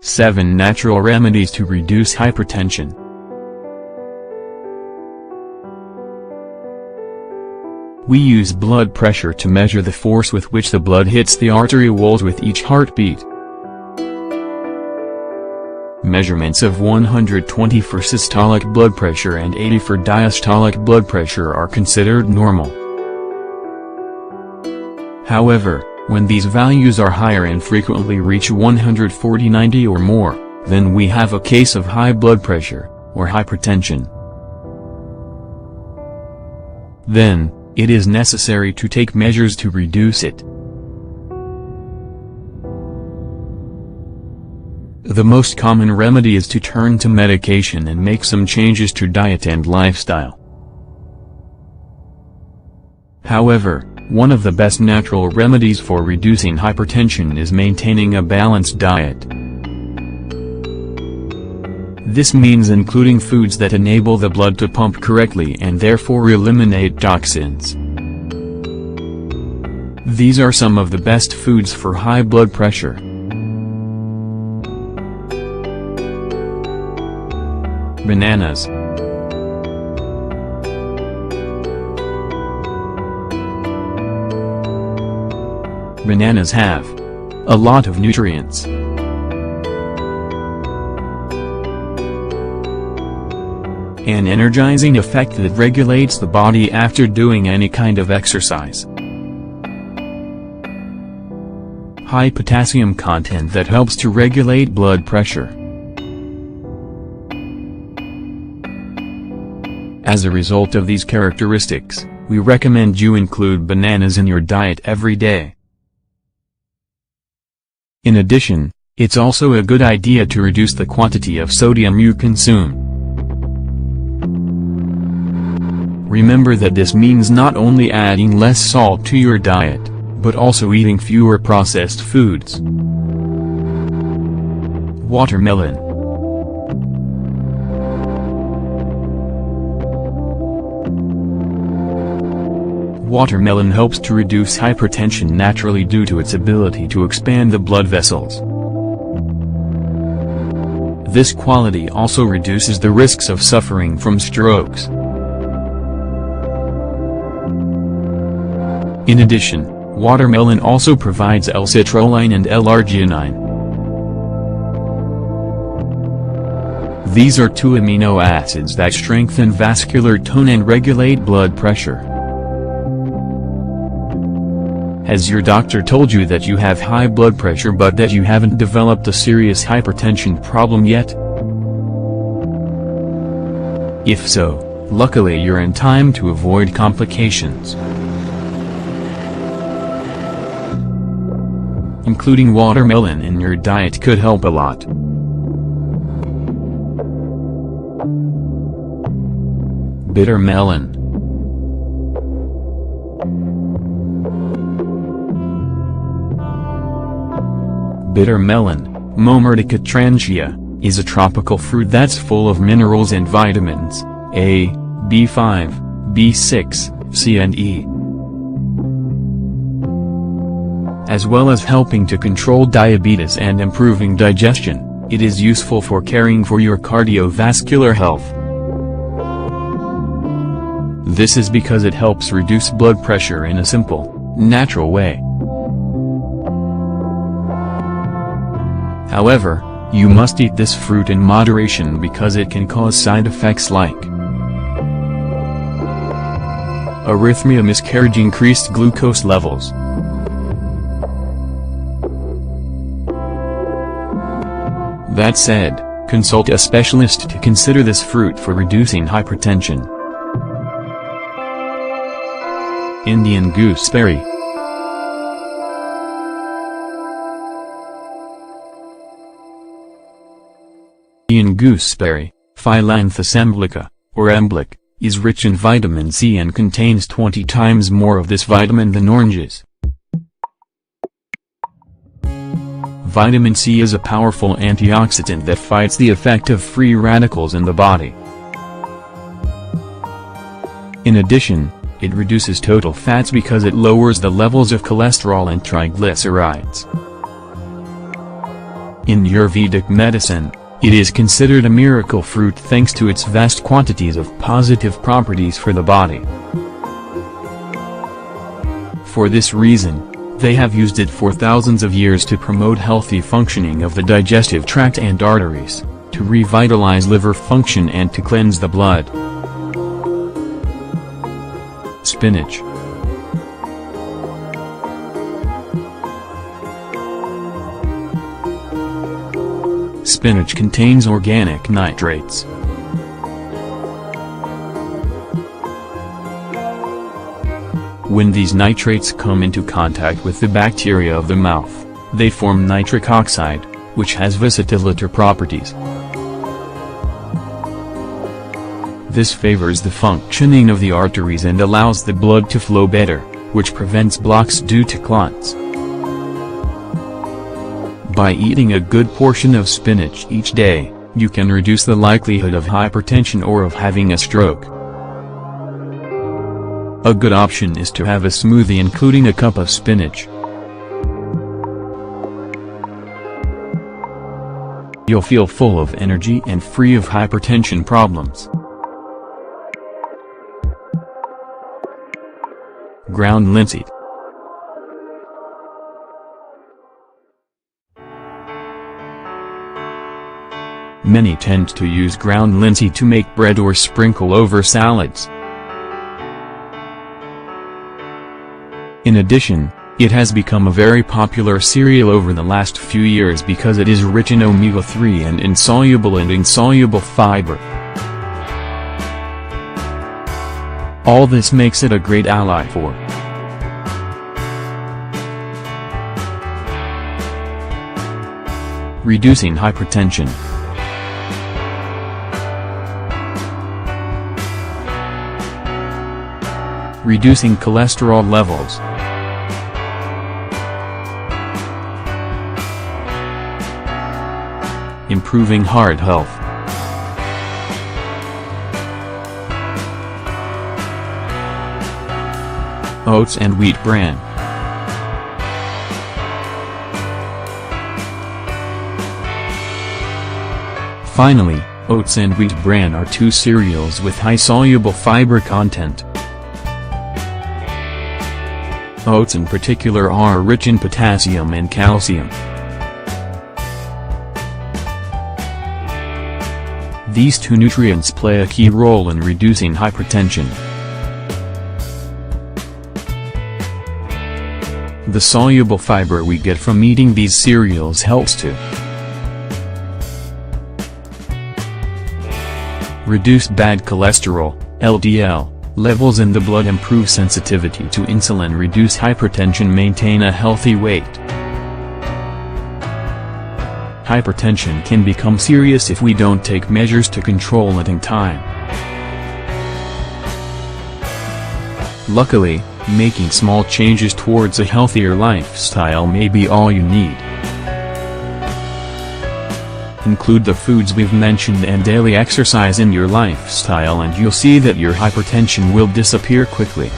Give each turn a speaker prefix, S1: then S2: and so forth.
S1: 7 Natural remedies to reduce hypertension. We use blood pressure to measure the force with which the blood hits the artery walls with each heartbeat. Measurements of 120 for systolic blood pressure and 80 for diastolic blood pressure are considered normal. However, when these values are higher and frequently reach 140/90 or more, then we have a case of high blood pressure, or hypertension. Then, it is necessary to take measures to reduce it. The most common remedy is to turn to medication and make some changes to diet and lifestyle. However, one of the best natural remedies for reducing hypertension is maintaining a balanced diet. This means including foods that enable the blood to pump correctly and therefore eliminate toxins. These are some of the best foods for high blood pressure. Bananas. Bananas have a lot of nutrients. An energizing effect that regulates the body after doing any kind of exercise. High potassium content that helps to regulate blood pressure. As a result of these characteristics, we recommend you include bananas in your diet every day. In addition, it's also a good idea to reduce the quantity of sodium you consume. Remember that this means not only adding less salt to your diet, but also eating fewer processed foods. Watermelon. Watermelon helps to reduce hypertension naturally due to its ability to expand the blood vessels. This quality also reduces the risks of suffering from strokes. In addition, watermelon also provides L-citrulline and L-arginine. These are 2 amino acids that strengthen vascular tone and regulate blood pressure. Has your doctor told you that you have high blood pressure but that you haven't developed a serious hypertension problem yet? If so, luckily you're in time to avoid complications. Including watermelon in your diet could help a lot. Bitter melon. Bitter melon, Momertica tranchia, is a tropical fruit that's full of minerals and vitamins, A, B5, B6, C and E. As well as helping to control diabetes and improving digestion, it is useful for caring for your cardiovascular health. This is because it helps reduce blood pressure in a simple, natural way. However, you must eat this fruit in moderation because it can cause side effects like arrhythmia, miscarriage, increased glucose levels. That said, consult a specialist to consider this fruit for reducing hypertension. Indian gooseberry. Indian gooseberry, Phyllanthus emblica, or emblic, is rich in vitamin C and contains 20 times more of this vitamin than oranges. Vitamin C is a powerful antioxidant that fights the effect of free radicals in the body. In addition, it reduces total fats because it lowers the levels of cholesterol and triglycerides. In Ayurvedic medicine, it is considered a miracle fruit thanks to its vast quantities of positive properties for the body. For this reason, they have used it for thousands of years to promote healthy functioning of the digestive tract and arteries, to revitalize liver function and to cleanse the blood. Spinach. Spinach contains organic nitrates. When these nitrates come into contact with the bacteria of the mouth, they form nitric oxide, which has vasodilator properties. This favors the functioning of the arteries and allows the blood to flow better, which prevents blocks due to clots. By eating a good portion of spinach each day, you can reduce the likelihood of hypertension or of having a stroke. A good option is to have a smoothie including a cup of spinach. You'll feel full of energy and free of hypertension problems. Ground linseed. Many tend to use ground linseed to make bread or sprinkle over salads. In addition, it has become a very popular cereal over the last few years because it is rich in omega-3 and insoluble fiber. All this makes it a great ally for reducing hypertension. Reducing cholesterol levels. Improving heart health. Oats and wheat bran. Finally, oats and wheat bran are two cereals with high soluble fiber content. Oats in particular are rich in potassium and calcium. These two nutrients play a key role in reducing hypertension. The soluble fiber we get from eating these cereals helps to reduce bad cholesterol, LDL, levels in the blood, improve sensitivity to insulin, reduce hypertension, maintain a healthy weight. Hypertension can become serious if we don't take measures to control it in time. Luckily, making small changes towards a healthier lifestyle may be all you need. Include the foods we've mentioned and daily exercise in your lifestyle and you'll see that your hypertension will disappear quickly.